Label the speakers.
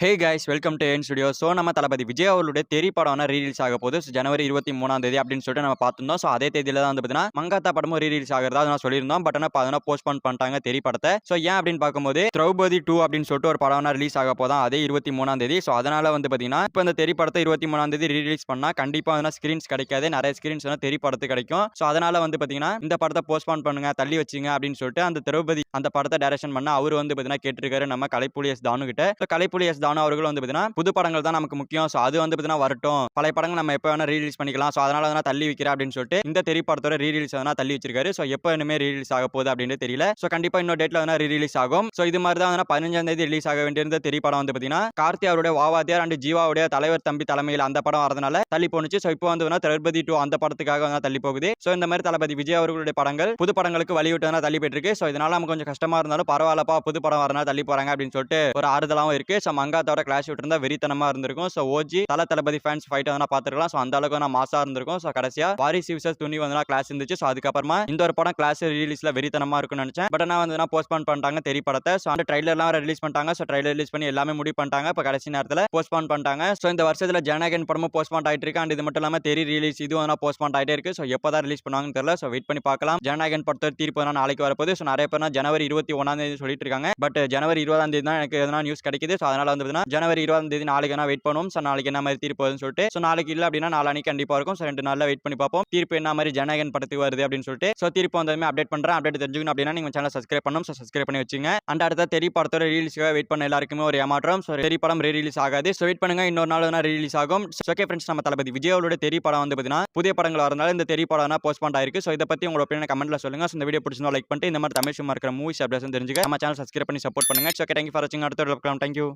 Speaker 1: Hey guys welcome to N studio. So நம்ம தளபதி விஜய் அவர்களுடைய தெறி படம் ரீலீஸ் ஆக போகுது. ஜனவரி 23ஆம் தேதி அப்படின்னு சொல்லிட்டு நம்ம பார்த்துருந்தோம். ஸோ அதே தேதியில தான் வந்து பார்த்தீங்கன்னா மங்காத்தா படமும் ரீலீஸ் ஆகிறதா நான் சொல்லியிருந்தோம். பட் ஆனால் பார்த்தீங்கன்னா போஸ்ட்போன் பண்ணிட்டாங்க தெறி படத்தை. ஸோ ஏன் அப்படின்னு பார்க்கும்போது திரௌபதி 2 அப்படின்னு சொல்லிட்டு ஒரு படம் ரிலீஸ் ஆக போதான் அதே 23ஆம் தேதி. ஸோ அதனால வந்து பார்த்தீங்கன்னா இப்போ இந்த தெறி படத்தை 23ஆம் தேதி ரீலீஸ் பண்ணா கண்டிப்பாக வந்து ஸ்கிரீன்ஸ் கிடைக்காது. நிறைய ஸ்கிரீன்ஸ் வந்து தெறி படத்துக்கு கிடைக்கும். ஸோ அதனால வந்து பார்த்தீங்கன்னா இந்த படத்தை போஸ்ட்போன் பண்ணுங்க, தள்ளி வச்சுங்க அப்படின்னு சொல்லிட்டு அந்த திரௌபதி அந்த படத்தை டைரக்ஷன் பண்ண அவர் வந்து பார்த்தீங்கன்னா கேட்டிருக்காரு நம்ம கலைப்புலி எஸ் தானு கிட்ட. கலைப்புலி எஸ் தானு அவர்கள் வந்து பார்த்தீங்கன்னா புது படங்கள் தான் நமக்கு முக்கியம். சோ அது வந்து பார்த்தீங்கன்னா வரட்டும், பழைய படங்கள் நம்ம எப்போ வேணா ரீலீஸ் பண்ணிக்கலாம். சோ அதனால தான் தள்ளி வைக்கிறேன் அப்படின்னு சொல்லிட்டு இந்த தெறி படத்தோட ரீலீஸ் தள்ளி வச்சிருக்காரு. சோ எப்போ இனிமே ரீலீஸ் ஆக போகுது அப்படின்னு தெரியல. சோ கண்டிப்பா இன்னொரு டேட்ல ரீலீஸ் ஆகும். சோ இது மாதிரி தான் 15ஆம் தேதி ரிலீஸ் ஆக வேண்டியிருந்த தெறி படம் வந்து பார்த்தீங்கன்னா கார்த்தி அவருடைய வாவாத்தியார் அண்ட் ஜீவாவுடைய தலைவர் தம்பி தலைமையில் அந்த படம் வரதுனால தள்ளி போனுச்சு. சோ இப்போ வந்து திரௌபதி 2 அந்த படத்துக்காக தள்ளி போகுது. சோ இந்த மாதிரி தளபதி விஜய் அவர்களுடைய படங்கள் புது படங்களுக்கு வழிவிட்டு தள்ளி போயிட்டு இருக்கு. சோ இதனால நமக்கு கொஞ்சம் கஷ்டமா இருந்தாலும் பரவாயில்லப்பா, புது படம் வரனால தள்ளி போறாங்க அப்படின்னு சொல்லிட்டு ஒரு ஆறுதலாவும் இருக்கு. சோ மங்காத்தோட கிளாஷ் விட்டு இருந்தா வெறித்தனமா இருந்திருக்கும். சோ ஓஜி தளபதி ஃபேன்ஸ் ஃபைட் பாத்துக்கலாம். சோ அந்த அளவுக்கு மாசா இருந்திருக்கும். சோ கடைசியா வாரிசு விசஸ் துணி கிளாஸ் இருந்துச்சு. சோ அதுக்கப்புறமா இந்த ஒரு படம் கிளாஸ் ரிலீஸ்ல வெறித்தனமா இருக்கும்னு நினைச்சேன். பட் ஆனா போஸ்ட்போன் பண்ணிட்டாங்க தெறி படத்தை. சோ அந்த ட்ரைலர்லாம் ரிலீஸ் பண்ணிட்டாங்க. சோ ட்ரைலர் ரிலீஸ் பண்ணி எல்லாமே முடிவு பண்ணிட்டாங்க. இப்ப கடைசி நேரத்துல போஸ்ட்போன் பண்ணிட்டாங்க. சோ இந்த வருஷத்துல ஜனநாயகன் படமும் போஸ்ட்போன் ஆயிட்டு இருக்கு. அண்ட் இது மட்டும் இல்லாம தெறி ரிலீஸ் இதுவும் போஸ்ட்போன் ஆயிட்டே இருக்கு. சோ எப்பதான் ரிலீஸ் பண்ணுவாங்கன்னு தெரியல. சோ வெயிட் பண்ணி பார்க்கலாம். ஜனநாயகன் படத்தோட தீர்ப்பு நாளைக்கு வரப்போகுது. சோ நிறைய பேர் ஜனவரி 21ஆம் தேதி சொல்லிட்டு இருக்காங்க. பட் ஜனவரி 20ஆம் தேதி தான் எனக்கு எதனா நியூஸ் கிடைக்குது. சோ அதனால வந்து ஜனவரி 20ஆம் தேதி நாளைக்கு வெயிட் பண்ணுவோம். சோ நாளைக்கு என்ன மாதிரி தீர்ப்பு வருதுன்னு சொல்லிட்டு. சோ நாளைக்கு இல்ல அப்படின்னா நாளைக்கு கண்டிப்பா இருக்கும். சோ 2 நாள்ல வெயிட் பண்ணி பார்ப்போம் தீர்ப்பு என்ன மாதிரி ஜனநாயகன் படத்துக்கு வருது அப்படின்னு சொல்லிட்டு. சோ தீர்ப்பு வந்ததுமே அப்டேட் பண்றேன். அப்டேட் தெரிஞ்சுக்கணும் அப்படின்னா நீங்க சேனல் சப்ஸ்கிரைப் பண்ணணும். சோ சப்ஸ்கிரைப் பண்ணி வச்சுங்க. அண்ட் அடுத்த தெறி படத்தோட ரிலீஸ்க்காக வெயிட் பண்ண எல்லாருக்குமே ஒரு ஏமாற்றம். சோ தெறி படம் ரீலீஸ் ஆகாது. சோ வெயிட் பண்ணுங்க, இன்னொரு நாள் ரிலீஸ் ஆகும். ஓகே ஃப்ரெண்ட்ஸ், நம்ம தளபதி விஜய் அவர்களுடைய தெறி படம் வந்து பார்த்தீங்கன்னா புதிய படங்கள் வரனால இந்த தெறி படம் போஸ்ட்போன் ஆயிருக்கு. சோ இதை பத்தி உங்களோட ஒப்பீனியன் கமெண்ட்ல சொல்லுங்க. இந்த வீடியோ பிடிச்சிருந்தா லைக் பண்ணிட்டு இந்த மாதிரி தமிழ் சினிமா இருக்கிற மூவிஸ் அப்டேட்ஸ் தெரிஞ்சுக்க நம்ம சேனல் சப்ஸ்கிரைப் பண்ணி சப்போர்ட் பண்ணுங்க. ஓகே, தேங்க்யூ ஃபார் வாட்சிங். அடுத்த வீடியோல பார்க்கலாம். தேங்க்யூ.